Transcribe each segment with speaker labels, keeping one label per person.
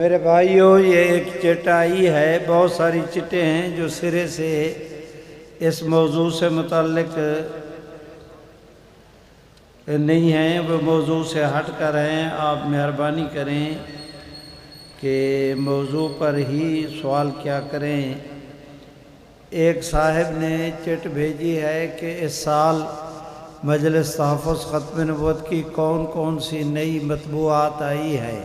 Speaker 1: میرے بھائیوں، یہ ایک چٹائی ہے، بہت ساری چٹیں ہیں جو سرے سے اس موضوع سے متعلق نہیں ہیں، وہ موضوع سے ہٹ کر ہیں۔ آپ مہربانی کریں کہ موضوع پر ہی سوال کیا کریں۔ ایک صاحب نے چٹ بھیجی ہے کہ اس سال مجلس تحفظ ختم نبوت کی کون کون سی نئی مطبوعات آئی ہے۔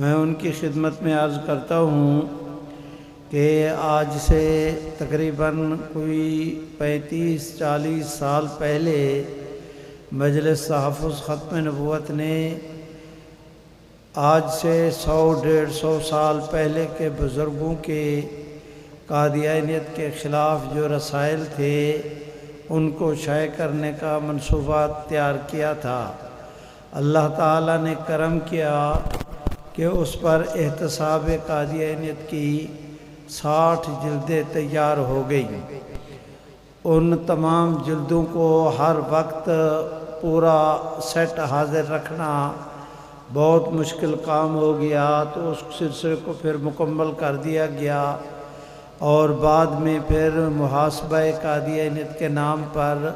Speaker 1: میں ان کی خدمت میں عرض کرتا ہوں کہ آج سے تقریباً کوئی 35-40 سال پہلے مجلس تحفظ ختم نبوت نے آج سے 100-150 سال پہلے کے بزرگوں کے قادیانیت کے خلاف جو رسائل تھے ان کو شائع کرنے کا منصوبہ تیار کیا تھا۔ اللہ تعالیٰ نے کرم کیا کہ اس پر احتساب قادیانیت کی 60 جلدیں تیار ہو گئیں۔ ان تمام جلدوں کو ہر وقت پورا سیٹ حاضر رکھنا بہت مشکل کام ہو گیا، تو اس سلسلے کو پھر مکمل کر دیا گیا اور بعد میں پھر محاسبہ قادیانیت کے نام پر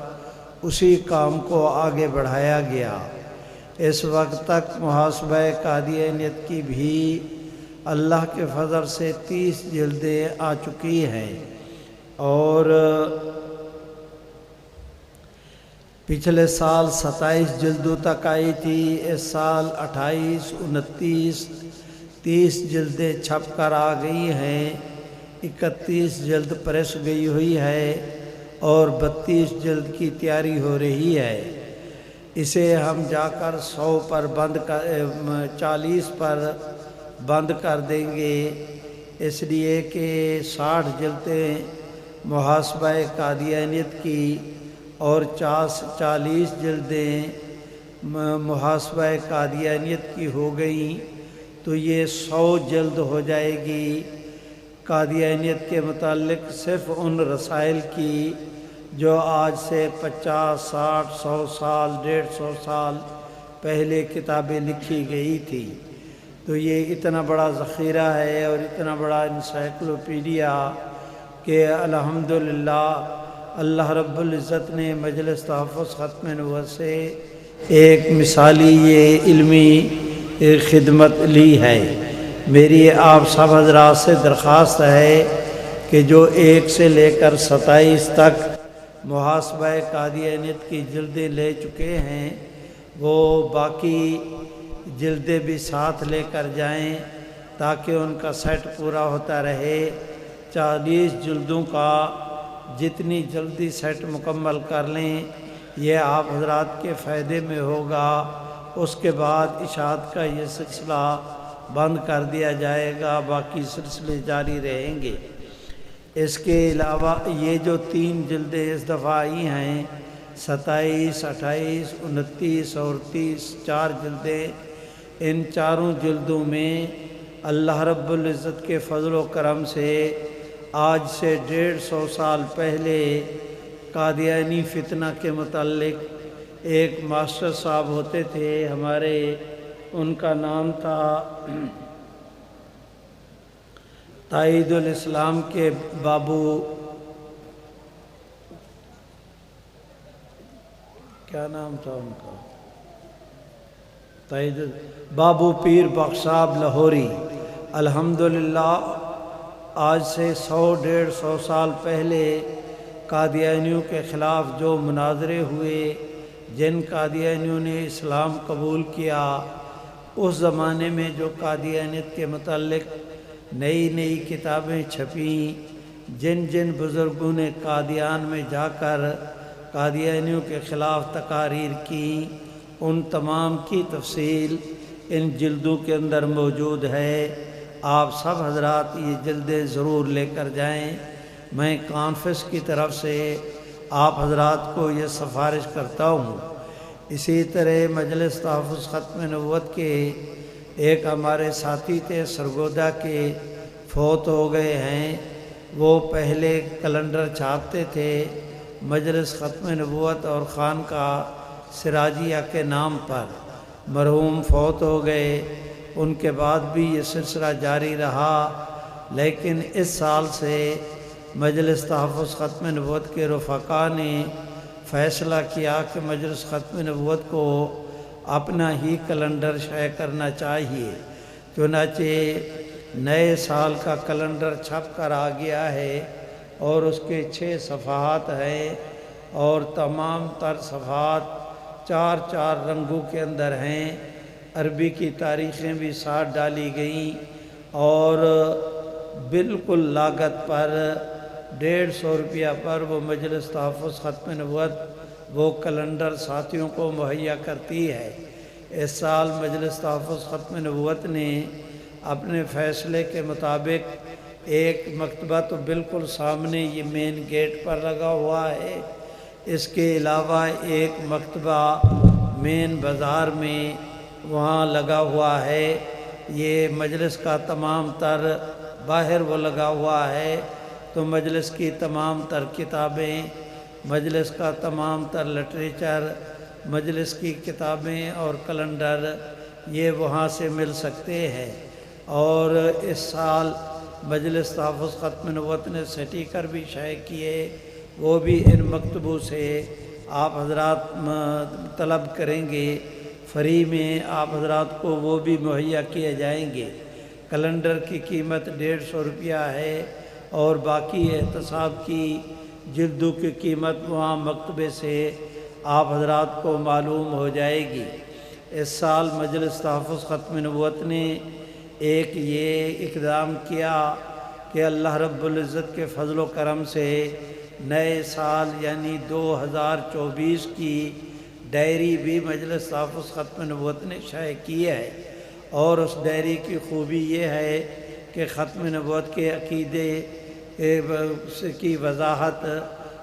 Speaker 1: اسی کام کو آگے بڑھایا گیا۔ اس وقت تک محاسبہ قادیانیت کی بھی اللہ کے فضل سے 30 جلدیں آ چکی ہیں، اور پچھلے سال 27 جلدوں تک آئی تھی۔ اس سال 28، 29، 30 جلدیں چھپ کر آ گئی ہیں، 31 جلد پریس گئی ہوئی ہے اور 32 جلد کی تیاری ہو رہی ہے۔ اسے ہم جا کر 100 پر 40 پر بند کر دیں گے، اس لیے کہ 60 جلدیں محاسبہ قادیانیت کی اور 40 جلدیں محاسبہ قادیانیت کی ہو گئیں، تو یہ 100 جلد ہو جائے گی قادیانیت کے متعلق، صرف ان رسائل کی جو آج سے 50، 60، 100 سال، 150 سال پہلے کتابیں لکھی گئی تھی۔ تو یہ اتنا بڑا ذخیرہ ہے اور اتنا بڑا انسائکلوپیڈیا کہ الحمدللہ اللہ رب العزت نے مجلس تحفظ ختم نبوت سے ایک مثالی یہ علمی خدمت لی ہے۔ میری آپ سب حضرات سے درخواست ہے کہ جو 1 سے لے کر 27 تک محاسبہ قادیانیت کی جلدیں لے چکے ہیں، وہ باقی جلدیں بھی ساتھ لے کر جائیں تاکہ ان کا سیٹ پورا ہوتا رہے۔ 40 جلدوں کا جتنی جلدی سیٹ مکمل کر لیں، یہ آپ حضرات کے فائدے میں ہوگا۔ اس کے بعد اشاعت کا یہ سلسلہ بند کر دیا جائے گا، باقی سلسلے جاری رہیں گے۔ اس کے علاوہ یہ جو 3 جلدیں اس دفعہ آئی ہیں، 27، 28، 29 اور 30، 4 جلدیں، ان چاروں جلدوں میں اللہ رب العزت کے فضل و کرم سے آج سے 150 سال پہلے قادیانی فتنہ کے متعلق ایک ماسٹر صاحب ہوتے تھے ہمارے، ان کا نام تھا تائید الاسلام کے بابو، کیا نام تھا ان کا، بابو پیر بخش صاحب لاہوری۔ الحمدللہ آج سے 100-150 سال پہلے قادیانیوں کے خلاف جو مناظرے ہوئے، جن قادیانیوں نے اسلام قبول کیا، اس زمانے میں جو قادیانیت کے متعلق نئی کتابیں چھپیں، جن بزرگوں نے قادیان میں جا کر قادیانیوں کے خلاف تقاریر کی، ان تمام کی تفصیل ان جلدوں کے اندر موجود ہے۔ آپ سب حضرات یہ جلدیں ضرور لے کر جائیں۔ میں کانفرنس کی طرف سے آپ حضرات کو یہ سفارش کرتا ہوں۔ اسی طرح مجلس تحفظ ختم نبوت کے ایک ہمارے ساتھی تھے سرگودا کے، فوت ہو گئے ہیں۔ وہ پہلے کیلنڈر چھاپتے تھے مجلس ختم نبوت اور خانقاہ سراجیہ کے نام پر، مرحوم فوت ہو گئے۔ ان کے بعد بھی یہ سلسلہ جاری رہا، لیکن اس سال سے مجلس تحفظ ختم نبوت کے رفقا نے فیصلہ کیا کہ مجلس ختم نبوت کو اپنا ہی کیلنڈر شائع کرنا چاہیے۔ چنانچہ نئے سال کا کیلنڈر چھپ کر آ گیا ہے اور اس کے 6 صفحات ہیں، اور تمام تر صفحات 4 رنگوں کے اندر ہیں۔ عربی کی تاریخیں بھی ساتھ ڈالی گئیں، اور بالکل لاگت پر 150 روپیہ پر وہ مجلس تحفظ ختم نبوت وہ کیلنڈر ساتھیوں کو مہیا کرتی ہے۔ اس سال مجلس تحفظ ختم نبوت نے اپنے فیصلے کے مطابق ایک مکتبہ تو بالکل سامنے یہ مین گیٹ پر لگا ہوا ہے، اس کے علاوہ ایک مکتبہ مین بازار میں وہاں لگا ہوا ہے۔ یہ مجلس کا تمام تر باہر وہ لگا ہوا ہے، تو مجلس کی تمام تر کتابیں، مجلس کا تمام تر لٹریچر، مجلس کی کتابیں اور کیلنڈر یہ وہاں سے مل سکتے ہیں۔ اور اس سال مجلس تحفظ ختم نبوت نے سٹیکر بھی شائع کیے، وہ بھی ان مکتبوں سے آپ حضرات طلب کریں گے، فری میں آپ حضرات کو وہ بھی مہیا کیے جائیں گے۔ کیلنڈر کی قیمت 150 روپیہ ہے، اور باقی احتساب کی جلدوں کی قیمت وہاں مکتبے سے آپ حضرات کو معلوم ہو جائے گی۔ اس سال مجلس تحفظ ختم نبوت نے ایک یہ اقدام کیا کہ اللہ رب العزت کے فضل و کرم سے نئے سال یعنی 2024 کی ڈائری بھی مجلس تحفظ ختم نبوت نے شائع کی ہے، اور اس ڈائری کی خوبی یہ ہے کہ ختم نبوت کے عقیدے کی وضاحت،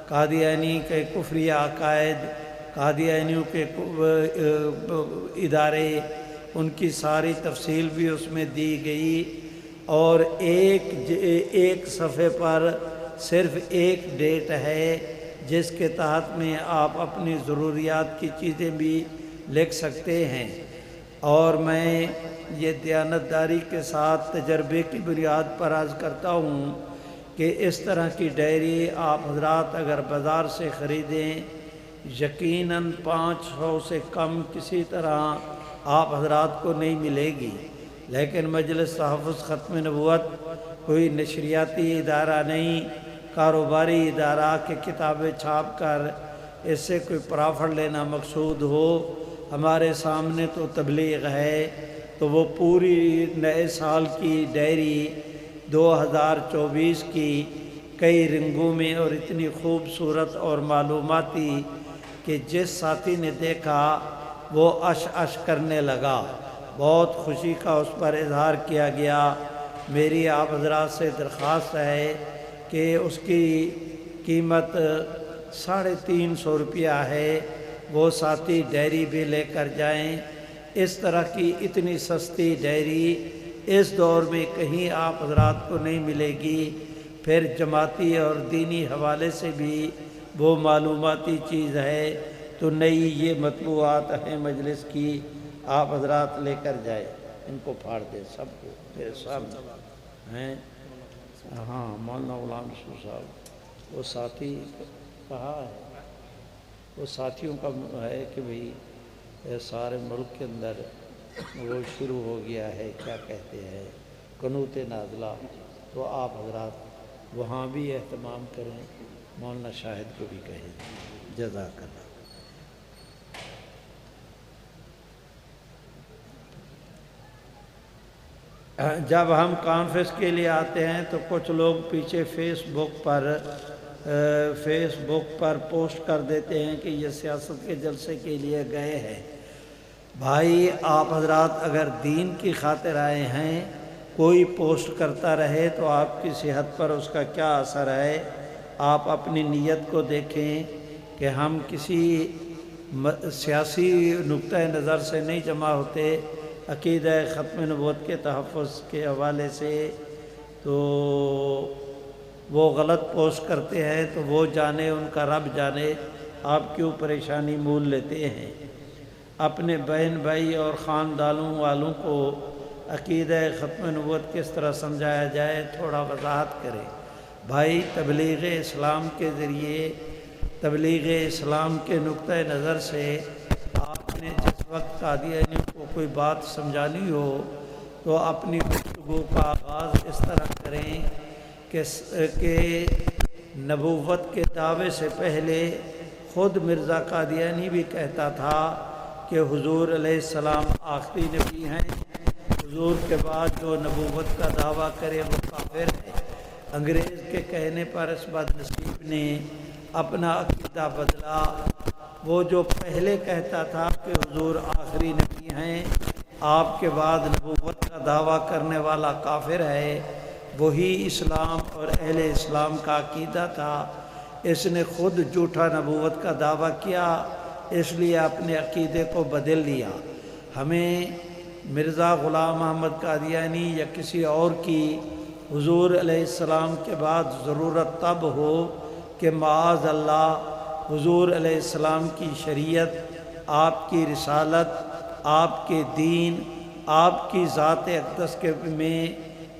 Speaker 1: قادیانی کے کفری عقائد، قادیانیوں کے ادارے، ان کی ساری تفصیل بھی اس میں دی گئی، اور ایک صفحے پر صرف ایک ڈیٹ ہے جس کے تحت میں آپ اپنی ضروریات کی چیزیں بھی لکھ سکتے ہیں۔ اور میں یہ دیانتداری کے ساتھ تجربے کی بنیاد پر عرض کرتا ہوں کہ اس طرح کی ڈائری آپ حضرات اگر بازار سے خریدیں، یقیناً 500 سے کم کسی طرح آپ حضرات کو نہیں ملے گی، لیکن مجلس تحفظ ختم نبوت کوئی نشریاتی ادارہ نہیں، کاروباری ادارہ کہ کتابیں چھاپ کر اس سے کوئی پرافٹ لینا مقصود ہو۔ ہمارے سامنے تو تبلیغ ہے، تو وہ پوری نئے سال کی ڈائری 2024 کی کئی رنگوں میں اور اتنی خوبصورت اور معلوماتی کہ جس ساتھی نے دیکھا وہ اش کرنے لگا، بہت خوشی کا اس پر اظہار کیا گیا۔ میری آپ حضرات سے درخواست ہے کہ اس کی قیمت 350 روپیہ ہے، وہ ساتھی ڈائری بھی لے کر جائیں۔ اس طرح کی اتنی سستی ڈائری اس دور میں کہیں آپ حضرات کو نہیں ملے گی۔ پھر جماعتی اور دینی حوالے سے بھی وہ معلوماتی چیز ہے، تو نئی یہ مطبوعات ہیں مجلس کی، آپ حضرات لے کر جائیں، ان کو پھاڑ دیں سب کو میرے سامنے ہیں۔ ہاں مولانا غلام رسول صاحب وہ ساتھی کہا ہے، وہ ساتھیوں کا ہے کہ بھئی سارے ملک کے اندر وہ شروع ہو گیا ہے، کیا کہتے ہیں، قنوت نازلہ، تو آپ حضرات وہاں بھی اہتمام کریں، مولانا شاہد کو بھی کہیں، جزاک اللہ۔ جب ہم کانفرنس کے لیے آتے ہیں تو کچھ لوگ پیچھے فیس بک پر پوسٹ کر دیتے ہیں کہ یہ سیاست کے جلسے کے لیے گئے ہیں۔ بھائی آپ حضرات اگر دین کی خاطر آئے ہیں، کوئی پوسٹ کرتا رہے تو آپ کی صحت پر اس کا کیا اثر ہے؟ آپ اپنی نیت کو دیکھیں کہ ہم کسی سیاسی نقطہ نظر سے نہیں جمع ہوتے، عقیدہ ختم نبوت کے تحفظ کے حوالے سے، تو وہ غلط پوسٹ کرتے ہیں تو وہ جانے، ان کا رب جانے آپ کیوں پریشانی مول لیتے ہیں۔ اپنے بہن بھائی اور خاندانوں والوں کو عقیدہ ختم نبوت کس طرح سمجھایا جائے، تھوڑا وضاحت کرے۔ بھائی، تبلیغ اسلام کے ذریعے، تبلیغ اسلام کے نقطۂ نظر سے آپ نے جس وقت قادیانیوں کو کوئی بات سمجھانی ہو تو اپنی گفتگو کا آغاز اس طرح کریں کہ نبوت کے دعوے سے پہلے خود مرزا قادیانی بھی کہتا تھا کہ حضور علیہ السلام آخری نبی ہیں، حضور کے بعد جو نبوت کا دعویٰ کرے وہ کافر ہے۔ انگریز کے کہنے پر اس بد نصیب نے اپنا عقیدہ بدلا۔ وہ جو پہلے کہتا تھا کہ حضور آخری نبی ہیں، آپ کے بعد نبوت کا دعویٰ کرنے والا کافر ہے، وہی اسلام اور اہل اسلام کا عقیدہ تھا۔ اس نے خود جھوٹا نبوت کا دعویٰ کیا، اس لیے اپنے عقیدے کو بدل لیا۔ ہمیں مرزا غلام احمد قادیانی یا کسی اور کی حضور علیہ السلام کے بعد ضرورت تب ہو کہ معاذ اللہ حضور علیہ السلام کی شریعت، آپ کی رسالت، آپ کے دین، آپ کی ذات اقدس کے میں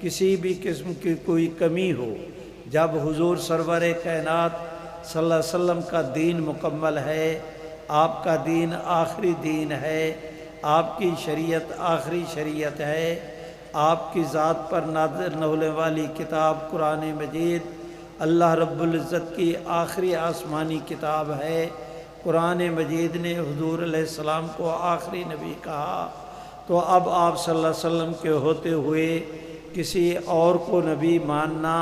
Speaker 1: کسی بھی قسم کی کوئی کمی ہو۔ جب حضور سرور کائنات صلی اللہ علیہ وسلم کا دین مکمل ہے، آپ کا دین آخری دین ہے، آپ کی شریعت آخری شریعت ہے، آپ کی ذات پر نازل ہونے والی کتاب قرآن مجید اللہ رب العزت کی آخری آسمانی کتاب ہے۔ قرآن مجید نے حضور علیہ السلام کو آخری نبی کہا، تو اب آپ صلی اللہ علیہ وسلم کے ہوتے ہوئے کسی اور کو نبی ماننا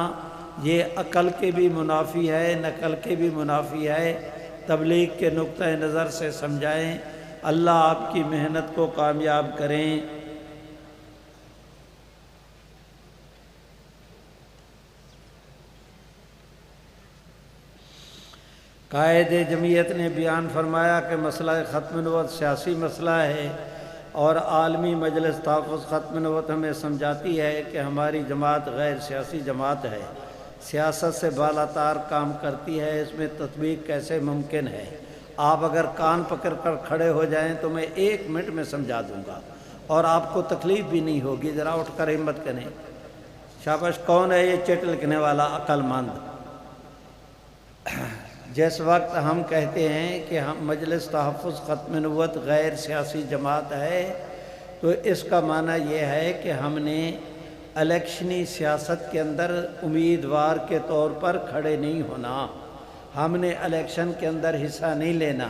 Speaker 1: یہ عقل کے بھی منافی ہے، نقل کے بھی منافی ہے۔ تبلیغ کے نقطۂ نظر سے سمجھائیں۔ اللہ آپ کی محنت کو کامیاب کریں۔ قائد جمعیت نے بیان فرمایا کہ مسئلہ ختم نبوت سیاسی مسئلہ ہے اور عالمی مجلس تحفظ ختم نبوت ہمیں سمجھاتی ہے کہ ہماری جماعت غیر سیاسی جماعت ہے، سیاست سے بالاتر کام کرتی ہے، اس میں تطبیق کیسے ممکن ہے؟ آپ اگر کان پکڑ کر کھڑے ہو جائیں تو میں 1 منٹ میں سمجھا دوں گا اور آپ کو تکلیف بھی نہیں ہوگی۔ ذرا اٹھ کر ہمت کریں۔ شاباش! کون ہے یہ چٹ لکھنے والا عقل مند؟ جس وقت ہم کہتے ہیں کہ ہم مجلس تحفظ ختم نبوت غیر سیاسی جماعت ہے، تو اس کا معنی یہ ہے کہ ہم نے الیکشنی سیاست کے اندر امیدوار کے طور پر کھڑے نہیں ہونا، ہم نے الیکشن کے اندر حصہ نہیں لینا،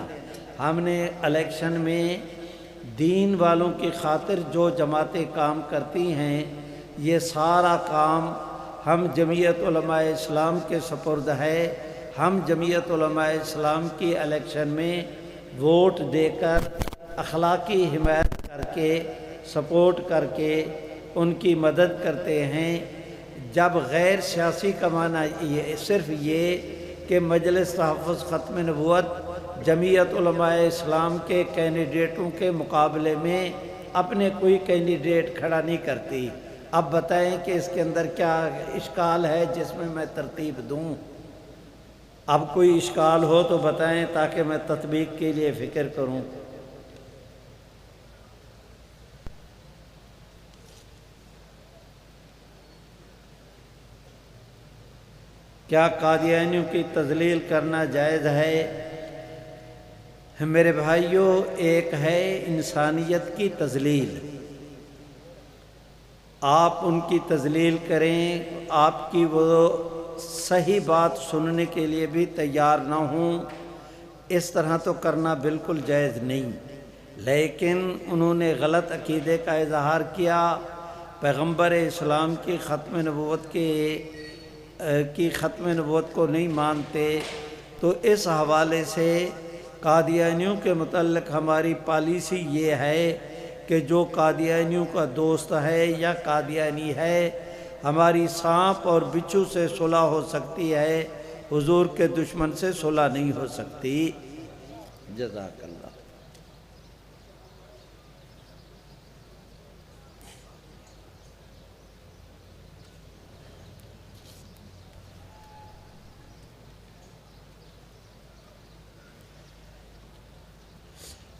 Speaker 1: ہم نے الیکشن میں دین والوں کی خاطر جو جماعتیں کام کرتی ہیں یہ سارا کام ہم جمعیت علماء اسلام کے سپرد ہے۔ ہم جمعیت علماء اسلام کی الیکشن میں ووٹ دے کر، اخلاقی حمایت کر کے، سپورٹ کر کے ان کی مدد کرتے ہیں۔ جب غیر سیاسی کا معنی یہ صرف یہ کہ مجلس تحفظ ختم نبوت جمعیت علماء اسلام کے کینڈیڈیٹوں کے مقابلے میں اپنے کوئی کینڈیڈیٹ کھڑا نہیں کرتی۔ اب بتائیں کہ اس کے اندر کیا اشکال ہے جس میں ترتیب دوں؟ اب کوئی اشکال ہو تو بتائیں تاکہ میں تطبیق کے لیے فکر کروں۔ کیا قادیانیوں کی تذلیل کرنا جائز ہے؟ میرے بھائیوں، ایک ہے انسانیت کی تذلیل، آپ ان کی تذلیل کریں، آپ کی وہ صحیح بات سننے کے لیے بھی تیار نہ ہوں، اس طرح تو کرنا بالکل جائز نہیں۔ لیکن انہوں نے غلط عقیدے کا اظہار کیا، پیغمبر اسلام کی ختم نبوت کو نہیں مانتے، تو اس حوالے سے قادیانیوں کے متعلق ہماری پالیسی یہ ہے کہ جو قادیانیوں کا دوست ہے یا قادیانی ہے، ہماری سانپ اور بچھو سے صلح ہو سکتی ہے، حضور کے دشمن سے صلح نہیں ہو سکتی۔ جزاک اللہ۔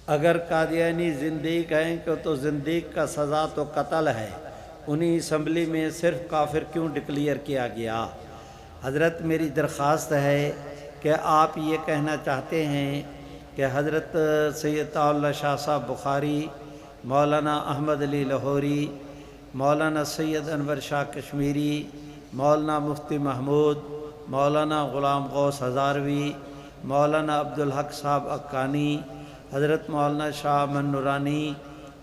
Speaker 1: اگر قادیانی زندیق ہیں تو زندیق کا سزا تو قتل ہے، انہی اسمبلی میں صرف کافر کیوں ڈکلیئر کیا گیا؟ حضرت میری درخواست ہے کہ آپ یہ کہنا چاہتے ہیں کہ حضرت سید اللہ شاہ صاحب بخاری، مولانا احمد علی لاہوری، مولانا سید انور شاہ کشمیری، مولانا مفتی محمود، مولانا غلام غوث ہزاروی، مولانا عبدالحق صاحب اکانی، حضرت مولانا شاہ امن نورانی،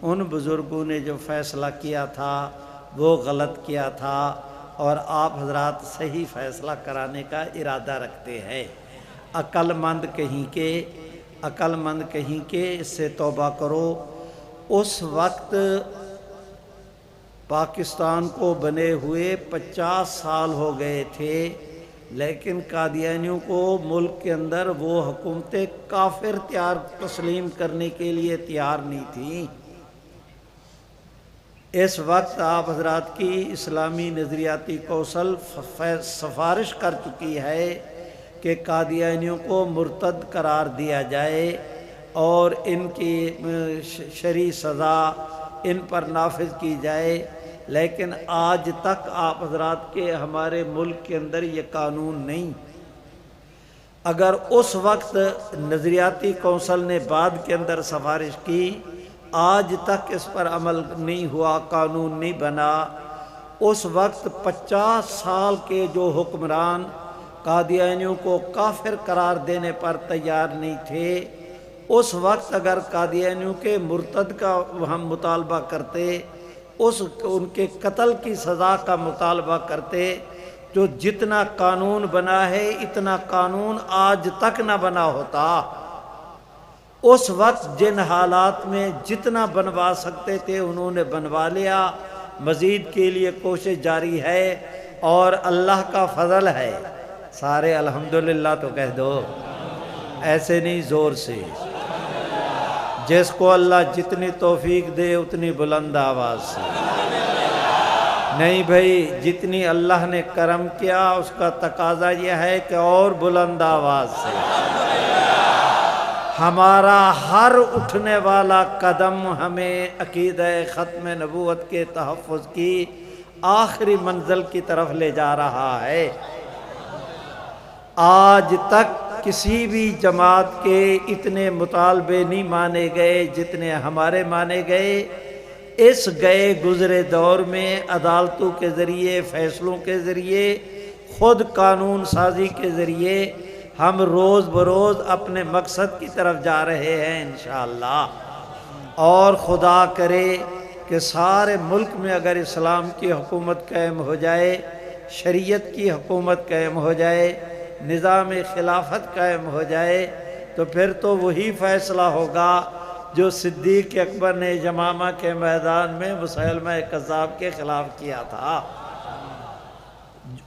Speaker 1: ان بزرگوں نے جو فیصلہ کیا تھا وہ غلط کیا تھا، اور آپ حضرات صحیح فیصلہ کرانے کا ارادہ رکھتے ہیں۔ عقل مند کہیں کہ اس سے توبہ کرو۔ اس وقت پاکستان کو بنے ہوئے 50 سال ہو گئے تھے، لیکن قادیانیوں کو ملک کے اندر وہ حکومتیں کافر تسلیم کرنے کے لیے تیار نہیں تھیں۔ اس وقت آپ حضرات کی اسلامی نظریاتی کونسل سفارش کر چکی ہے کہ قادیانیوں کو مرتد قرار دیا جائے اور ان کی شرعی سزا ان پر نافذ کی جائے، لیکن آج تک آپ حضرات کے ہمارے ملک کے اندر یہ قانون نہیں۔ اگر اس وقت نظریاتی کونسل نے بعد کے اندر سفارش کی، آج تک اس پر عمل نہیں ہوا، قانون نہیں بنا، اس وقت 50 سال کے جو حکمران قادیانیوں کو کافر قرار دینے پر تیار نہیں تھے، اس وقت اگر قادیانیوں کے مرتد کا ہم مطالبہ کرتے، ان کے قتل کی سزا کا مطالبہ کرتے، جو جتنا قانون بنا ہے اتنا قانون آج تک نہ بنا ہوتا۔ اس وقت جن حالات میں جتنا بنوا سکتے تھے انہوں نے بنوا لیا، مزید کے لیے کوشش جاری ہے، اور اللہ کا فضل ہے۔ سارے الحمدللہ تو کہہ دو، ایسے نہیں، زور سے۔ جس کو اللہ جتنی توفیق دے اتنی بلند آواز سے، نہیں بھائی، جتنی اللہ نے کرم کیا اس کا تقاضا یہ ہے کہ اور بلند آواز سے۔ ہمارا ہر اٹھنے والا قدم ہمیں عقیدہ ختم نبوت کے تحفظ کی آخری منزل کی طرف لے جا رہا ہے۔ آج تک کسی بھی جماعت کے اتنے مطالبے نہیں مانے گئے جتنے ہمارے مانے گئے۔ اس گئے گزرے دور میں عدالتوں کے ذریعے، فیصلوں کے ذریعے، خود قانون سازی کے ذریعے ہم روز بروز اپنے مقصد کی طرف جا رہے ہیں انشاءاللہ۔ اور خدا کرے کہ سارے ملک میں اگر اسلام کی حکومت قائم ہو جائے، شریعت کی حکومت قائم ہو جائے، نظام خلافت قائم ہو جائے، تو پھر تو وہی فیصلہ ہوگا جو صدیق اکبر نے یمامہ کے میدان میں مسیلمہ کذاب کے خلاف کیا تھا۔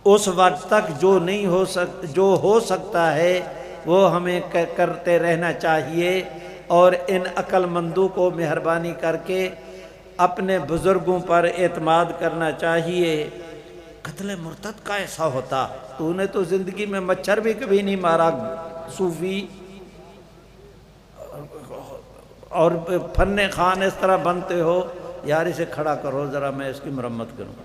Speaker 1: اس وقت تک جو ہو سکتا ہے وہ ہمیں کرتے رہنا چاہیے، اور ان عقل مندوں کو مہربانی کر کے اپنے بزرگوں پر اعتماد کرنا چاہیے۔ قتل مرتد کا ایسا ہوتا، تو نے تو زندگی میں مچھر بھی کبھی نہیں مارا صوفی، اور فن خان اس طرح بنتے ہو، یار اسے کھڑا کرو ذرا میں اس کی مرمت کروں۔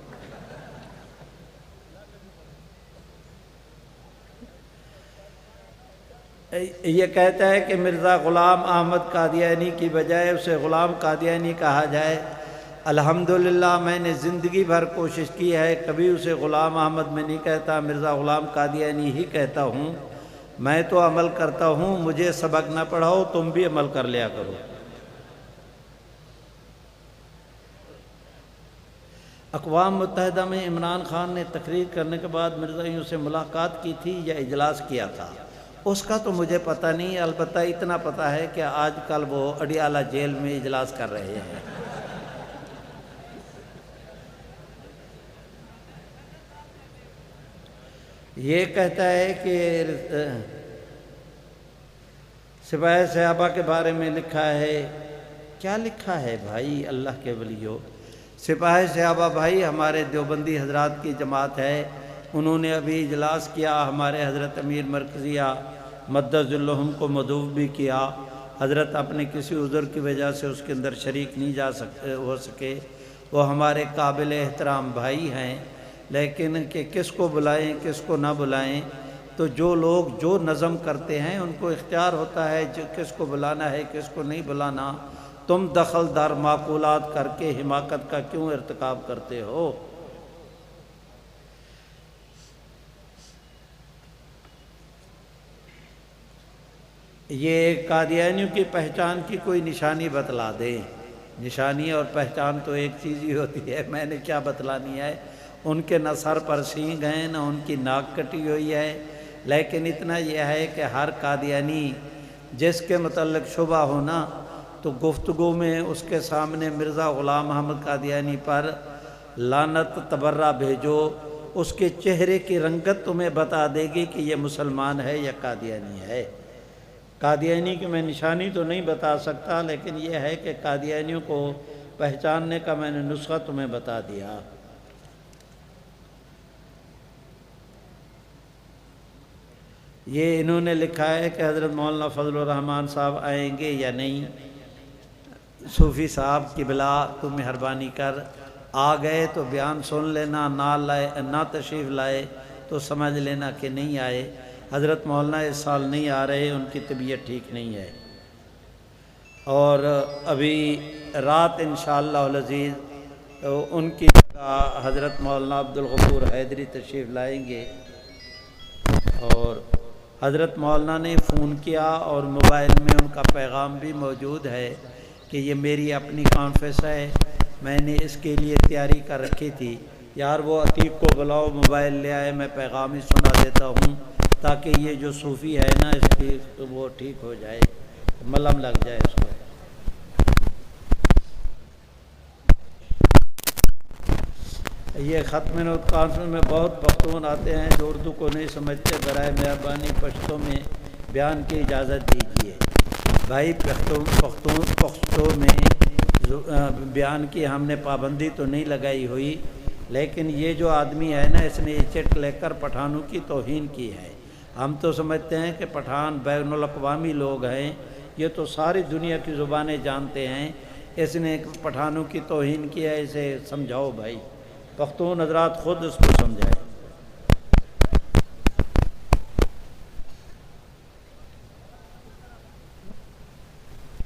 Speaker 1: یہ کہتا ہے کہ مرزا غلام احمد قادیانی کی بجائے اسے غلام قادیانی کہا جائے۔ الحمدللہ میں نے زندگی بھر کوشش کی ہے، کبھی اسے غلام احمد میں نہیں کہتا، مرزا غلام قادیانی ہی کہتا ہوں۔ میں تو عمل کرتا ہوں، مجھے سبق نہ پڑھاؤ، تم بھی عمل کر لیا کرو۔ اقوام متحدہ میں عمران خان نے تقریر کرنے کے بعد مرزائیوں سے ملاقات کی تھی یا اجلاس کیا تھا، اس کا تو مجھے پتہ نہیں، البتہ اتنا پتہ ہے کہ آج کل وہ اڈیالہ جیل میں اجلاس کر رہے ہیں۔ یہ کہتا ہے کہ سپاہی صحابہ کے بارے میں لکھا ہے، کیا لکھا ہے بھائی اللہ کے ولیو؟ سپاہی صحابہ بھائی ہمارے دیوبندی حضرات کی جماعت ہے، انہوں نے ابھی اجلاس کیا، ہمارے حضرت امیر مرکزیہ مدد اللہم کو مدعو بھی کیا، حضرت اپنے کسی عذر کی وجہ سے اس کے اندر شریک نہیں ہو سکے، وہ ہمارے قابل احترام بھائی ہیں، لیکن کہ کس کو بلائیں کس کو نہ بلائیں، تو جو لوگ جو نظم کرتے ہیں ان کو اختیار ہوتا ہے کس کو بلانا ہے کس کو نہیں بلانا۔ تم دخل در معقولات کر کے حماقت کا کیوں ارتکاب کرتے ہو؟ یہ قادیانیوں کی پہچان کی کوئی نشانی بتلا دیں۔ نشانی اور پہچان تو ایک چیز ہی ہوتی ہے، میں نے کیا بتلانی ہے؟ ان کے نہ سر پر سینگ ہیں نہ ان کی ناک کٹی ہوئی ہے، لیکن اتنا یہ ہے کہ ہر قادیانی جس کے متعلق شبہ ہونا تو گفتگو میں اس کے سامنے مرزا غلام احمد قادیانی پر لعنت تبرہ بھیجو، اس کے چہرے کی رنگت تمہیں بتا دے گی کہ یہ مسلمان ہے یا قادیانی ہے۔ قادیانی کی میں نشانی تو نہیں بتا سکتا، لیکن یہ ہے کہ قادیانیوں کو پہچاننے کا میں نے نسخہ تمہیں بتا دیا۔ یہ انہوں نے لکھا ہے کہ حضرت مولانا فضل الرحمان صاحب آئیں گے یا نہیں۔ صوفی صاحب قبلہ تو مہربانی کر آ گئے تو بیان سن لینا، نہ تشریف لائے تو سمجھ لینا کہ نہیں آئے۔ حضرت مولانا اس سال نہیں آ رہے، ان کی طبیعت ٹھیک نہیں ہے، اور ابھی رات انشاءاللہ العزیز ان کی جگہ حضرت مولانا عبدالغفور حیدری تشریف لائیں گے۔ اور حضرت مولانا نے فون کیا اور موبائل میں ان کا پیغام بھی موجود ہے کہ یہ میری اپنی کانفرنس ہے، میں نے اس کے لیے تیاری کر رکھی تھی، یار وہ عتیق کو بلاؤ موبائل لے آئے، میں پیغام ہی سنا دیتا ہوں تاکہ یہ جو صوفی ہے نا اس کی وہ ٹھیک ہو جائے، ملم لگ جائے اس کو۔ یہ ختم نوت کانفرنس میں بہت پختون آتے ہیں جو اردو کو نہیں سمجھتے، برائے مہربانی پشتو میں بیان کی اجازت دیجیے۔ بھائی پختو میں بیان کی ہم نے پابندی تو نہیں لگائی ہوئی، لیکن یہ جو آدمی ہے نا اس نے یہ چٹ لے کر پٹھانوں کی توہین کی ہے۔ ہم تو سمجھتے ہیں کہ پٹھان بین الاقوامی لوگ ہیں، یہ تو ساری دنیا کی زبانیں جانتے ہیں، اس نے پٹھانوں کی توہین کی ہے، اسے سمجھاؤ بھائی، پختون حضرات خود اس کو سمجھائے۔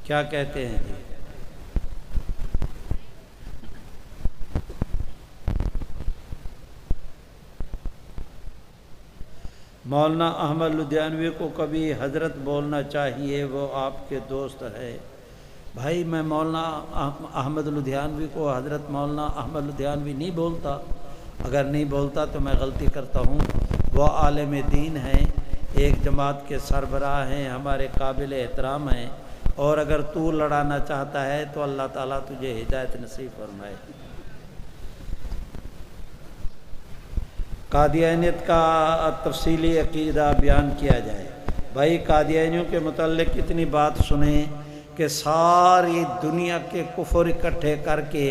Speaker 1: کیا کہتے ہیں جی؟ مولانا احمد لدھیانوی کو کبھی حضرت بولنا چاہیے، وہ آپ کے دوست ہے۔ بھائی میں مولانا احمد لدھیانوی کو حضرت مولانا احمد لدھیانوی نہیں بولتا، اگر نہیں بولتا تو میں غلطی کرتا ہوں۔ وہ عالم دین ہیں، ایک جماعت کے سربراہ ہیں، ہمارے قابل احترام ہیں، اور اگر تو لڑانا چاہتا ہے تو اللہ تعالیٰ تجھے ہدایت نصیب فرمائے۔ قادیانیت کا تفصیلی عقیدہ بیان کیا جائے۔ بھائی قادیانیوں کے متعلق اتنی بات سنیں کہ ساری دنیا کے کفر اکٹھے کر کے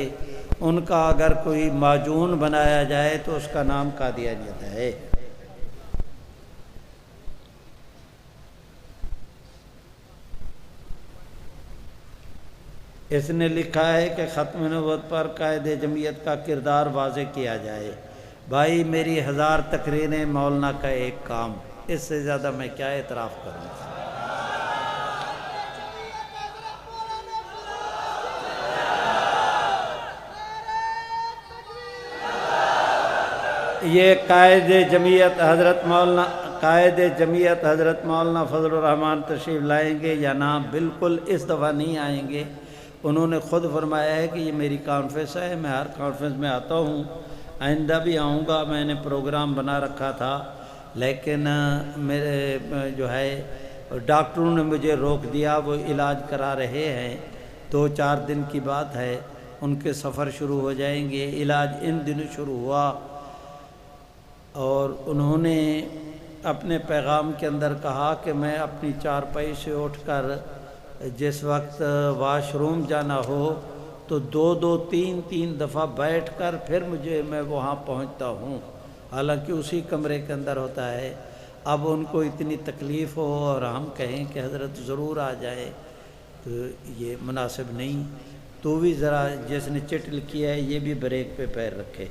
Speaker 1: ان کا اگر کوئی معجون بنایا جائے تو اس کا نام قادیانیت ہے۔ اس نے لکھا ہے کہ ختم نبوت پر قائد جمعیت کا کردار واضح کیا جائے۔ بھائی میری 1000 تقریریں مولانا کا ایک کام، اس سے زیادہ میں کیا اعتراف کروں؟ یہ قائد جمعیت حضرت مولانا فضل الرحمان تشریف لائیں گے یا نہ؟ بالکل اس دفعہ نہیں آئیں گے۔ انہوں نے خود فرمایا ہے کہ یہ میری کانفرنس ہے، میں ہر کانفرنس میں آتا ہوں، آئندہ بھی آؤں گا۔ میں نے پروگرام بنا رکھا تھا، لیکن میرے جو ہے ڈاکٹروں نے مجھے روک دیا، وہ علاج کرا رہے ہیں، 2-4 دن کی بات ہے، ان کے سفر شروع ہو جائیں گے۔ علاج ان دنوں شروع ہوا، اور انہوں نے اپنے پیغام کے اندر کہا کہ میں اپنی چارپائی سے اٹھ کر جس وقت واش روم جانا ہو تو 2-3 دفعہ بیٹھ کر پھر میں وہاں پہنچتا ہوں، حالانکہ اسی کمرے کے اندر ہوتا ہے۔ اب ان کو اتنی تکلیف ہو اور ہم کہیں کہ حضرت ضرور آ جائے تو یہ مناسب نہیں۔ تو بھی ذرا جس نے چٹ لکھی ہے یہ بھی بریک پہ پیر رکھے۔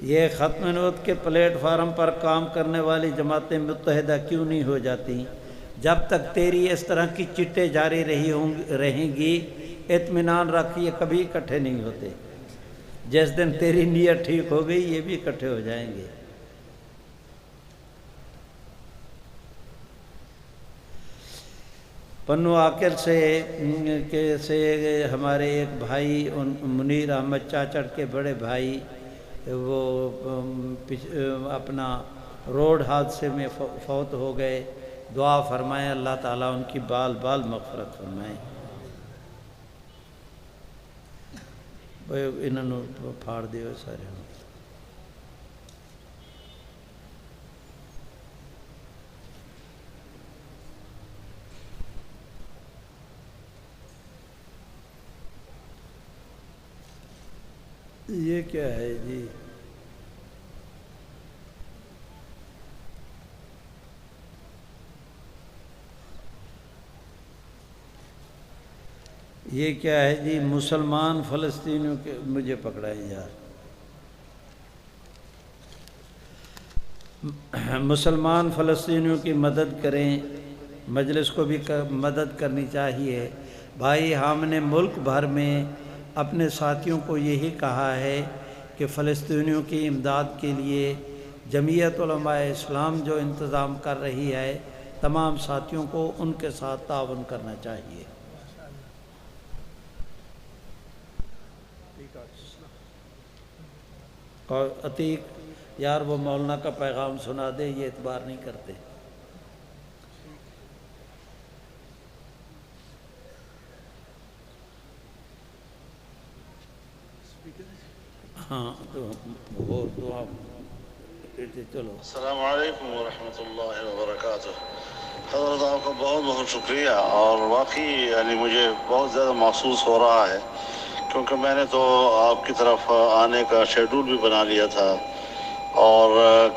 Speaker 1: یہ ختم نوت کے پلیٹ فارم پر کام کرنے والی جماعتیں متحدہ کیوں نہیں ہو جاتی؟ جب تک تیری اس طرح کی چٹیں جاری رہیں گی اطمینان رکھ یہ کبھی اکٹھے نہیں ہوتے۔ جس دن تیری نیت ٹھیک ہو گئی یہ بھی اکٹھے ہو جائیں گے۔ پنو عاقل سے ہمارے ایک بھائی منیر احمد چاچڑ کے بڑے بھائی وہ اپنا روڈ حادثے میں فوت ہو گئے۔ دعا فرمائیں اللہ تعالیٰ ان کی بال مغفرت فرمائیں۔ انہوں نے پھاڑ دیو سارے۔ یہ کیا ہے جی؟ یہ کیا ہے جی؟ مسلمان فلسطینیوں کے مجھے پکڑائیں یار۔ مسلمان فلسطینیوں کی مدد کریں، مجلس کو بھی مدد کرنی چاہیے۔ بھائی ہم نے ملک بھر میں اپنے ساتھیوں کو یہی کہا ہے کہ فلسطینیوں کی امداد کے لیے جمعیت علماء اسلام جو انتظام کر رہی ہے تمام ساتھیوں کو ان کے ساتھ تعاون کرنا چاہیے۔ اور عتیق یار وہ مولانا کا پیغام سنا دے، یہ اعتبار نہیں کرتے۔ ہاں تو دعا چلو۔
Speaker 2: السلام علیکم ورحمۃ اللہ وبرکاتہ۔ حضرت آپ کا بہت بہت شکریہ، اور واقعی یعنی مجھے بہت زیادہ محسوس ہو رہا ہے، کیونکہ میں نے تو آپ کی طرف آنے کا شیڈول بھی بنا لیا تھا، اور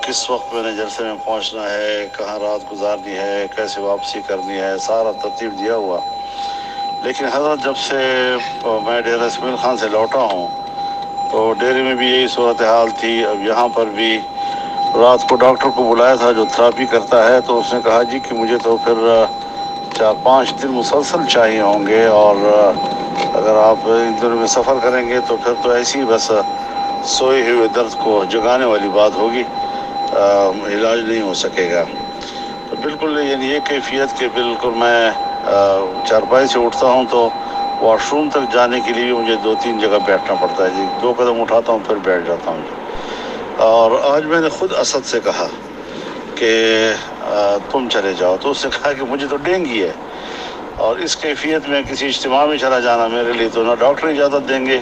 Speaker 2: کس وقت میں نے جلسے میں پہنچنا ہے، کہاں رات گزارنی ہے، کیسے واپسی کرنی ہے، سارا ترتیب دیا ہوا۔ لیکن حضرت جب سے میں ڈیرہ اسماعیل خان سے لوٹا ہوں تو ڈیرے میں بھی یہی صورتحال تھی۔ اب یہاں پر بھی رات کو ڈاکٹر کو بلایا تھا جو تھراپی کرتا ہے، تو اس نے کہا جی کہ مجھے تو پھر 4-5 دن مسلسل چاہیے ہوں گے، اور اگر آپ ان دنوں میں سفر کریں گے تو پھر تو ایسی بس سوئے ہوئے درد کو جگانے والی بات ہوگی، علاج نہیں ہو سکے گا۔ تو بالکل یعنی یہ کیفیت کہ بالکل میں چارپائی سے اٹھتا ہوں تو واش روم تک جانے کے لیے مجھے 2-3 جگہ بیٹھنا پڑتا ہے جی، 2 قدم اٹھاتا ہوں پھر بیٹھ جاتا ہوں جی۔ اور آج میں نے خود اسد سے کہا کہ تم چلے جاؤ، تو اس نے کہا کہ مجھے تو ڈینگی ہے، اور اس کیفیت میں کسی اجتماع میں چلا جانا میرے لیے تو نہ ڈاکٹر اجازت دیں گے۔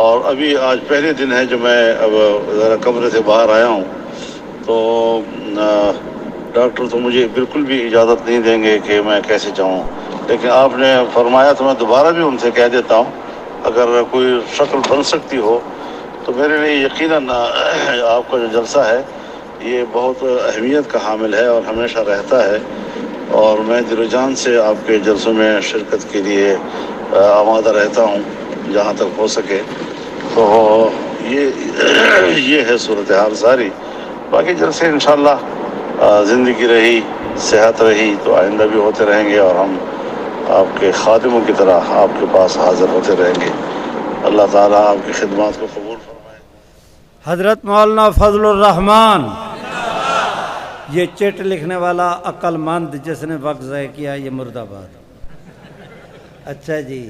Speaker 2: اور ابھی آج پہلے دن ہے جو میں اب ذرا کمرے سے باہر آیا ہوں، تو ڈاکٹر تو مجھے بالکل بھی اجازت نہیں دیں گے کہ میں کیسے جاؤں۔ لیکن آپ نے فرمایا تو میں دوبارہ بھی ان سے کہہ دیتا ہوں، اگر کوئی شکل بن سکتی ہو تو میرے لیے یقیناً آپ کا جو جلسہ ہے یہ بہت اہمیت کا حامل ہے اور ہمیشہ رہتا ہے، اور میں دل و جان سے آپ کے جلسوں میں شرکت کے لیے آمادہ رہتا ہوں جہاں تک ہو سکے۔ تو یہ ہے صورتحال ساری۔ باقی جلسے انشاءاللہ زندگی رہی، صحت رہی تو آئندہ بھی ہوتے رہیں گے، اور ہم آپ کے خادموں کی طرح آپ کے پاس حاضر ہوتے رہیں گے۔ اللہ تعالیٰ آپ کی خدمات کو قبول فرمائے۔
Speaker 1: حضرت مولانا فضل الرحمان، یہ چٹ لکھنے والا عقل مند جس نے وقت ضائع کیا یہ مرد آباد۔ اچھا جی،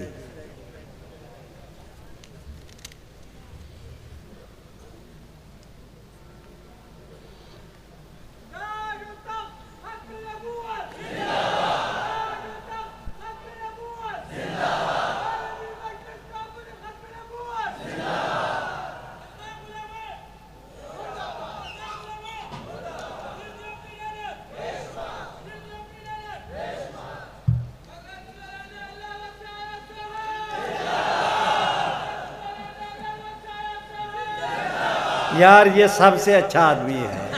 Speaker 1: یار یہ سب سے اچھا آدمی ہے۔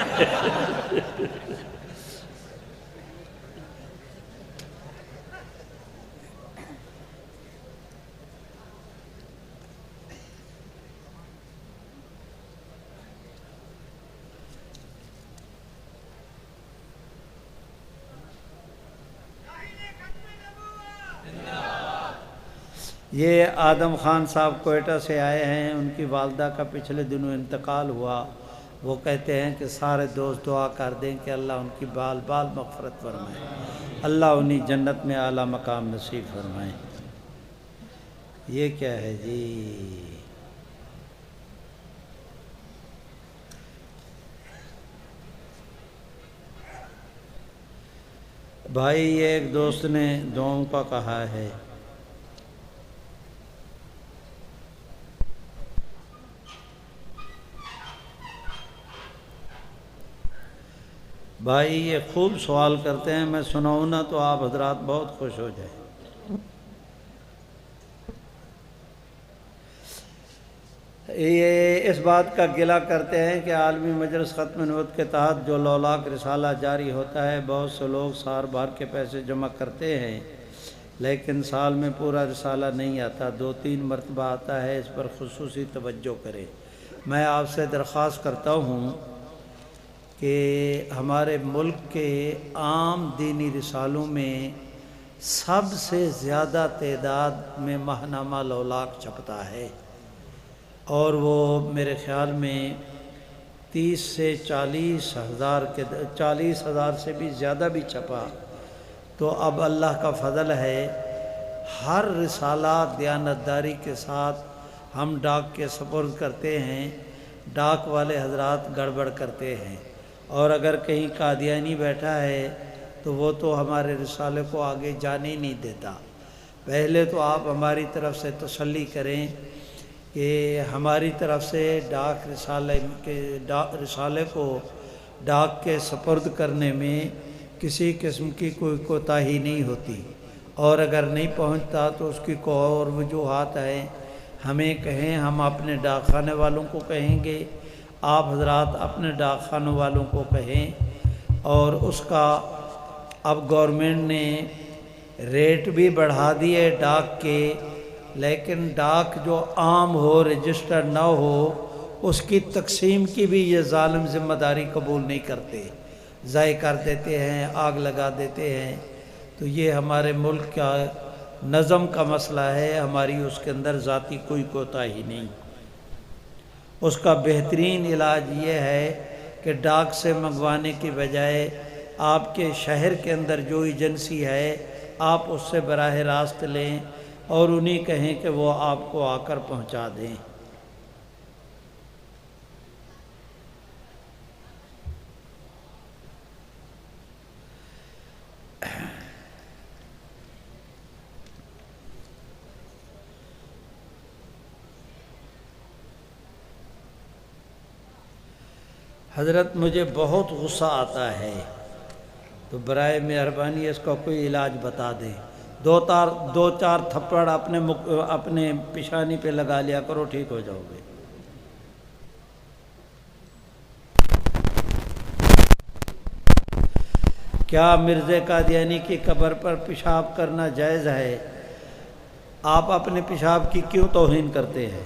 Speaker 1: یہ آدم خان صاحب کوئٹہ سے آئے ہیں، ان کی والدہ کا پچھلے دنوں انتقال ہوا۔ وہ کہتے ہیں کہ سارے دوست دعا کر دیں کہ اللہ ان کی بال بال مغفرت فرمائے، اللہ انہیں جنت میں اعلیٰ مقام نصیب فرمائے۔ یہ کیا ہے جی؟ بھائی ایک دوست نے دعاؤں کا کہا ہے۔ بھائی یہ خوب سوال کرتے ہیں، میں سناؤں نا تو آپ حضرات بہت خوش ہو جائیں۔ یہ اس بات کا گلہ کرتے ہیں کہ عالمی مجلس ختم نبوت کے تحت جو لولاک رسالہ جاری ہوتا ہے، بہت سے لوگ سال بھر کے پیسے جمع کرتے ہیں لیکن سال میں پورا رسالہ نہیں آتا، 2-3 مرتبہ آتا ہے، اس پر خصوصی توجہ کریں۔ میں آپ سے درخواست کرتا ہوں کہ ہمارے ملک کے عام دینی رسالوں میں سب سے زیادہ تعداد میں ماہنامہ لولاک چھپتا ہے، اور وہ میرے خیال میں 30 سے 40 ہزار سے بھی زیادہ بھی چھپا۔ تو اب اللہ کا فضل ہے، ہر رسالہ دیانتداری کے ساتھ ہم ڈاک کے سپرد کرتے ہیں، ڈاک والے حضرات گڑبڑ کرتے ہیں، اور اگر کہیں قادیانی بیٹھا ہے تو وہ تو ہمارے رسالے کو آگے جانے ہی نہیں دیتا۔ پہلے تو آپ ہماری طرف سے تسلی کریں کہ ہماری طرف سے ڈاک رسالے کو ڈاک کے سپرد کرنے میں کسی قسم کی کوئی کوتاہی نہیں ہوتی، اور اگر نہیں پہنچتا تو اس کی کوئی اور وجوہات ہیں، ہمیں کہیں، ہم اپنے ڈاک خانے والوں کو کہیں گے، آپ حضرات اپنے ڈاک خانوں والوں کو کہیں۔ اور اس کا اب گورنمنٹ نے ریٹ بھی بڑھا دیے ڈاک کے، لیکن ڈاک جو عام ہو، رجسٹر نہ ہو، اس کی تقسیم کی بھی یہ ظالم ذمہ داری قبول نہیں کرتے، ضائع کر دیتے ہیں، آگ لگا دیتے ہیں۔ تو یہ ہمارے ملک کا نظم کا مسئلہ ہے، ہماری اس کے اندر ذاتی کوئی کوتاہی نہیں۔ اس کا بہترین علاج یہ ہے کہ ڈاک سے منگوانے کی بجائے آپ کے شہر کے اندر جو ایجنسی ہے آپ اس سے براہ راست لیں اور انہیں کہیں کہ وہ آپ کو آ کر پہنچا دیں۔ حضرت مجھے بہت غصہ آتا ہے، تو برائے مہربانی اس کا کوئی علاج بتا دیں۔ دو چار تھپڑ اپنے پیشانی پہ لگا لیا کرو، ٹھیک ہو جاؤ گے۔ کیا مرزا قادیانی کی قبر پر پیشاب کرنا جائز ہے؟ آپ اپنے پیشاب کی کیوں توہین کرتے ہیں؟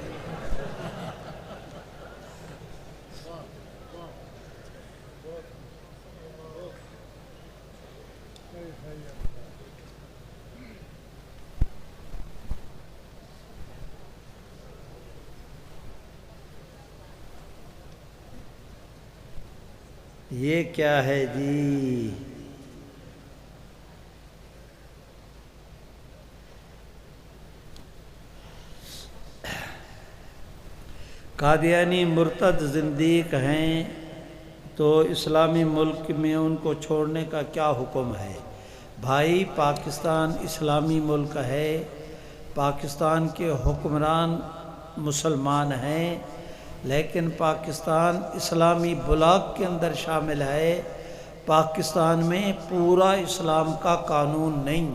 Speaker 1: یہ کیا ہے جی؟ قادیانی مرتد زندیق ہیں تو اسلامی ملک میں ان کو چھوڑنے کا کیا حکم ہے؟ بھائی پاکستان اسلامی ملک ہے، پاکستان کے حکمران مسلمان ہیں، لیکن پاکستان اسلامی بلاک کے اندر شامل ہے، پاکستان میں پورا اسلام کا قانون نہیں۔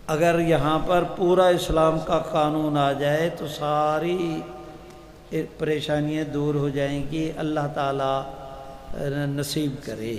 Speaker 1: اگر یہاں پر پورا اسلام کا قانون آ جائے تو ساری پریشانیاں دور ہو جائیں گی، اللہ تعالیٰ نصیب کرے۔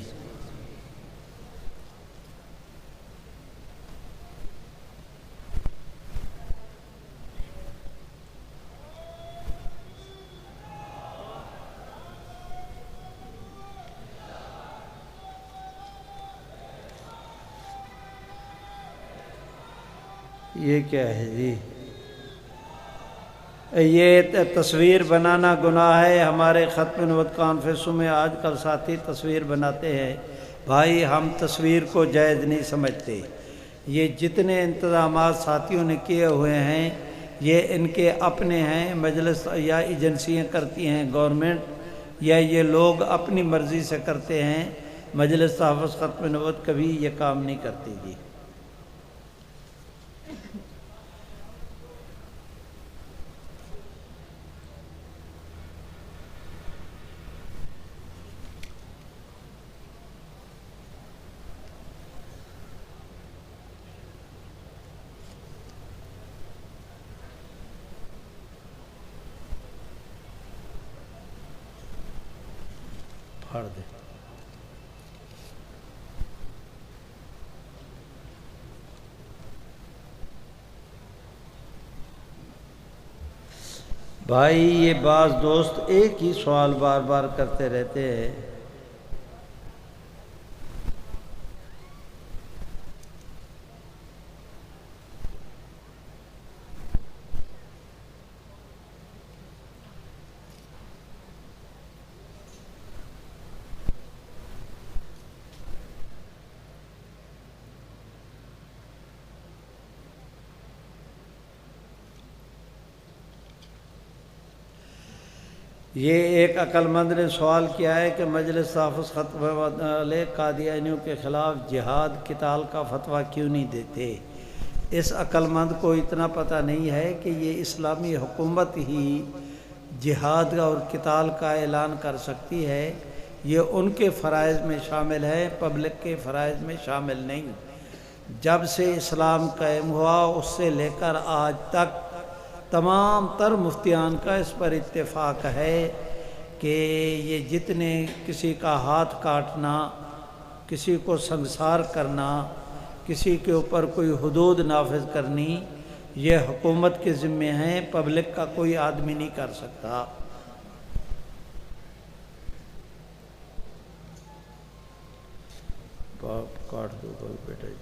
Speaker 1: یہ کیا ہے جی؟ یہ تصویر بنانا گناہ ہے۔ ہمارے ختم نبوت کانفرنسوں میں آج کل ساتھی تصویر بناتے ہیں، بھائی ہم تصویر کو جائز نہیں سمجھتے۔ یہ جتنے انتظامات ساتھیوں نے کیے ہوئے ہیں یہ ان کے اپنے ہیں، مجلس یا ایجنسیاں کرتی ہیں، گورنمنٹ یا یہ لوگ اپنی مرضی سے کرتے ہیں۔ مجلس تحفظ ختم نبوت کبھی یہ کام نہیں کرتی جی۔ پھاڑ دے۔ بھائی یہ بعض دوست ایک ہی سوال بار بار کرتے رہتے ہیں۔ یہ ایک عقل مند نے سوال کیا ہے کہ مجلس تحفظ ختم والے قادیانیوں کے خلاف جہاد قتال کا فتویٰ کیوں نہیں دیتے؟ اس عقل مند کو اتنا پتہ نہیں ہے کہ یہ اسلامی حکومت ہی جہاد اور قتال کا اعلان کر سکتی ہے۔ یہ ان کے فرائض میں شامل ہے، پبلک کے فرائض میں شامل نہیں۔ جب سے اسلام قائم ہوا اس سے لے کر آج تک تمام تر مفتیان کا اس پر اتفاق ہے کہ یہ جتنے کسی کا ہاتھ کاٹنا، کسی کو سنگسار کرنا، کسی کے اوپر کوئی حدود نافذ کرنی، یہ حکومت کے ذمے ہیں، پبلک کا کوئی آدمی نہیں کر سکتا۔ باپ کاٹ دو کوئی بیٹا جی۔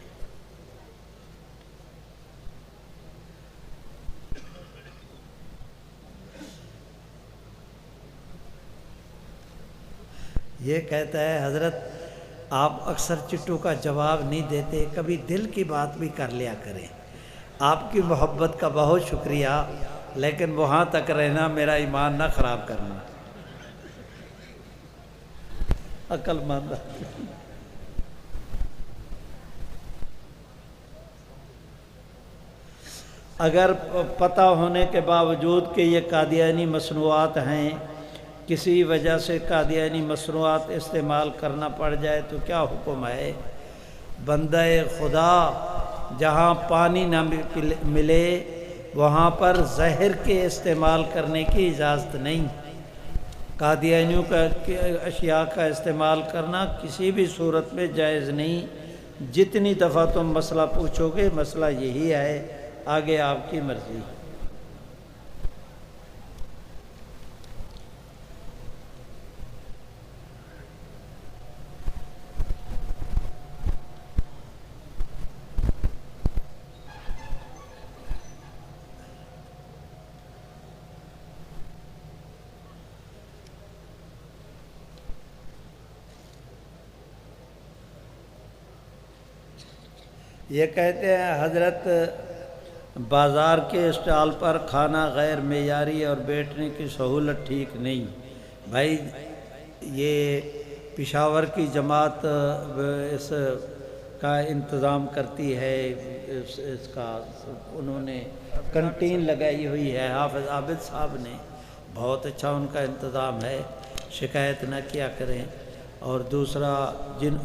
Speaker 1: یہ کہتا ہے حضرت آپ اکثر چٹو کا جواب نہیں دیتے، کبھی دل کی بات بھی کر لیا کریں۔ آپ کی محبت کا بہت شکریہ، لیکن وہاں تک رہنا، میرا ایمان نہ خراب کرنا۔ عقل مند اگر پتہ ہونے کے باوجود کہ یہ قادیانی مصنوعات ہیں، کسی وجہ سے قادیانی مصنوعات استعمال کرنا پڑ جائے تو کیا حکم ہے؟ بندہ خدا جہاں پانی نہ ملے وہاں پر زہر کے استعمال کرنے کی اجازت نہیں۔ قادیانیوں کا اشیاء کا استعمال کرنا کسی بھی صورت میں جائز نہیں۔ جتنی دفعہ تم مسئلہ پوچھو گے مسئلہ یہی ہے، آگے آپ کی مرضی۔ یہ کہتے ہیں حضرت بازار کے اسٹال پر کھانا غیر معیاری اور بیٹھنے کی سہولت ٹھیک نہیں۔ بھائی یہ پشاور کی جماعت اس کا انتظام کرتی ہے، اس کا انہوں نے کنٹین لگائی ہوئی ہے، حافظ عابد صاحب نے، بہت اچھا ان کا انتظام ہے، شکایت نہ کیا کریں۔ اور دوسرا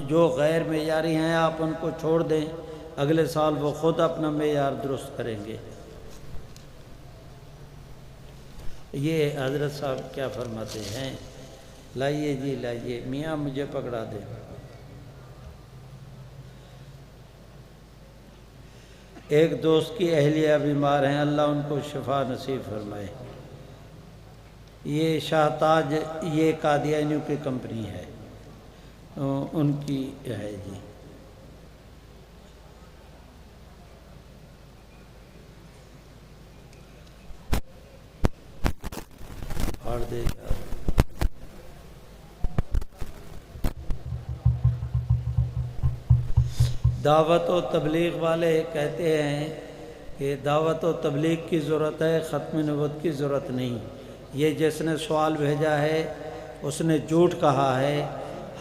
Speaker 1: جو غیر معیاری ہیں آپ ان کو چھوڑ دیں، اگلے سال وہ خود اپنا معیار درست کریں گے۔ یہ حضرت صاحب کیا فرماتے ہیں؟ لائیے جی لائیے، میاں مجھے پکڑا دیں۔ ایک دوست کی اہلیہ بیمار ہیں، اللہ ان کو شفا نصیب فرمائے۔ یہ شاہ تاج، یہ قادیانیوں کی کمپنی ہے، ان کی ہے جی۔ اور دے دعوت و تبلیغ والے کہتے ہیں کہ دعوت و تبلیغ کی ضرورت ہے، ختم نبوت کی ضرورت نہیں۔ یہ جس نے سوال بھیجا ہے اس نے جھوٹ کہا ہے۔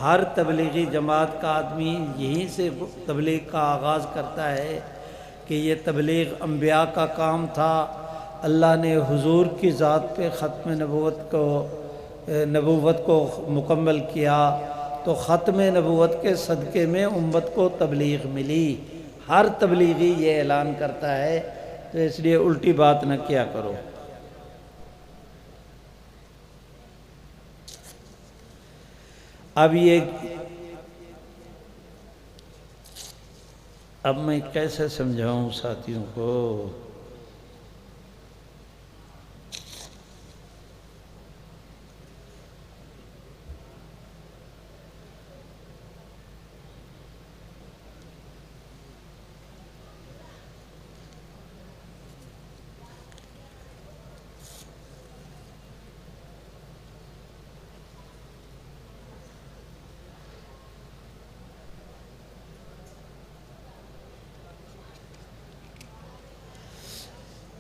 Speaker 1: ہر تبلیغی جماعت کا آدمی یہیں سے تبلیغ کا آغاز کرتا ہے کہ یہ تبلیغ انبیاء کا کام تھا، اللہ نے حضور کی ذات پہ ختم نبوت کو مکمل کیا، تو ختم نبوت کے صدقے میں امت کو تبلیغ ملی۔ ہر تبلیغی یہ اعلان کرتا ہے، تو اس لیے الٹی بات نہ کیا کرو۔ اب میں کیسے سمجھاؤں ساتھیوں کو؟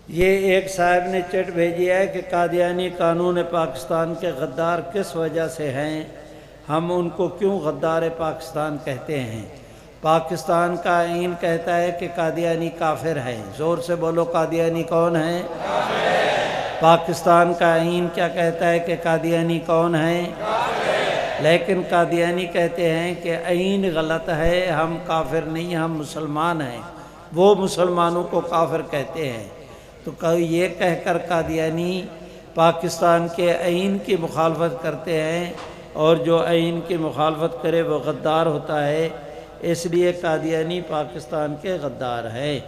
Speaker 1: یہ ایک صاحب نے چٹ بھیجی ہے کہ قادیانی قانون پاکستان کے غدار کس وجہ سے ہیں، ہم ان کو کیوں غدار پاکستان کہتے ہیں؟ پاکستان کا آئین کہتا ہے کہ قادیانی کافر ہیں۔ زور سے بولو، قادیانی کون ہیں؟ پاکستان کا آئین کیا کہتا ہے کہ قادیانی کون ہیں؟ لیکن قادیانی کہتے ہیں کہ آئین غلط ہے، ہم کافر نہیں، ہم مسلمان ہیں۔ وہ مسلمانوں کو کافر کہتے ہیں۔ تو یہ کہہ کر قادیانی پاکستان کے آئین کی مخالفت کرتے ہیں، اور جو آئین کی مخالفت کرے وہ غدار ہوتا ہے، اس لیے قادیانی پاکستان کے غدار ہیں۔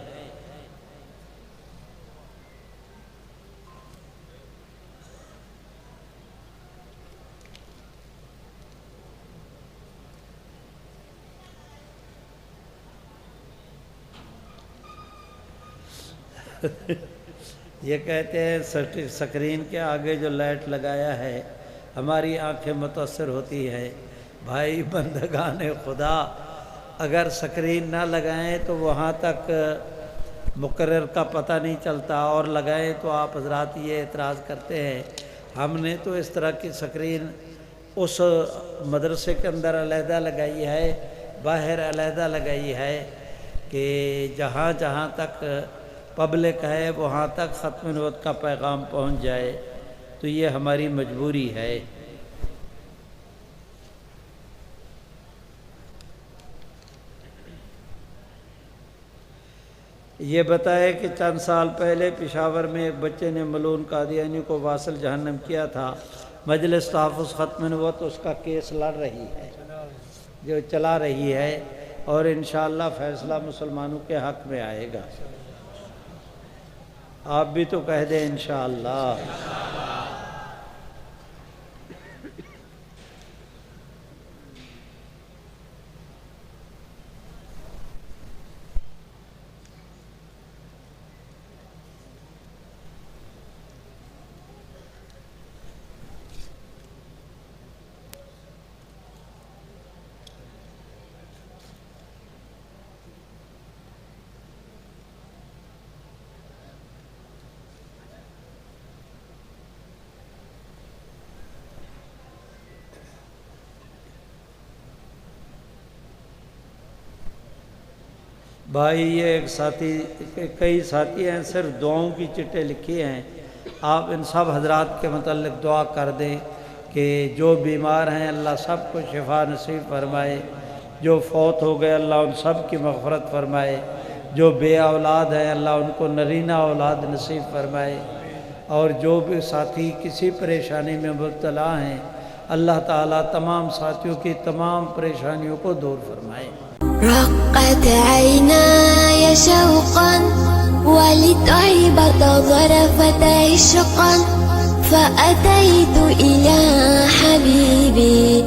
Speaker 1: یہ کہتے ہیں سکرین کے آگے جو لائٹ لگایا ہے ہماری آنکھیں متاثر ہوتی ہے۔ بھائی بندگان خدا، اگر سکرین نہ لگائیں تو وہاں تک مقرر کا پتہ نہیں چلتا، اور لگائیں تو آپ حضرات یہ اعتراض کرتے ہیں۔ ہم نے تو اس طرح کی سکرین اس مدرسے کے اندر علیحدہ لگائی ہے، باہر علیحدہ لگائی ہے، کہ جہاں جہاں تک پبلک ہے وہاں تک ختم نبوت کا پیغام پہنچ جائے، تو یہ ہماری مجبوری ہے۔ یہ بتائے کہ چند سال پہلے پشاور میں ایک بچے نے ملعون قادیانی کو واصل جہنم کیا تھا۔ مجلس تحفظ ختم نبوت اس کا کیس لڑ رہی ہے، جو چلا رہی ہے، اور انشاءاللہ فیصلہ مسلمانوں کے حق میں آئے گا۔ آپ بھی تو کہہ دیں انشاءاللہ۔ بھائی یہ ایک ساتھی، کئی ساتھی ہیں صرف دعاؤں کی چٹیں لکھی ہیں، آپ ان سب حضرات کے متعلق دعا کر دیں کہ جو بیمار ہیں اللہ سب کو شفا نصیب فرمائے، جو فوت ہو گئے اللہ ان سب کی مغفرت فرمائے، جو بے اولاد ہیں اللہ ان کو نرینہ اولاد نصیب فرمائے، اور جو بھی ساتھی کسی پریشانی میں مبتلا ہیں اللہ تعالیٰ تمام ساتھیوں کی تمام پریشانیوں کو دور فرمائے.
Speaker 3: رقت عيناي شوقا ولطيبة ظرفت عشقا فأتيت إلى حبيبي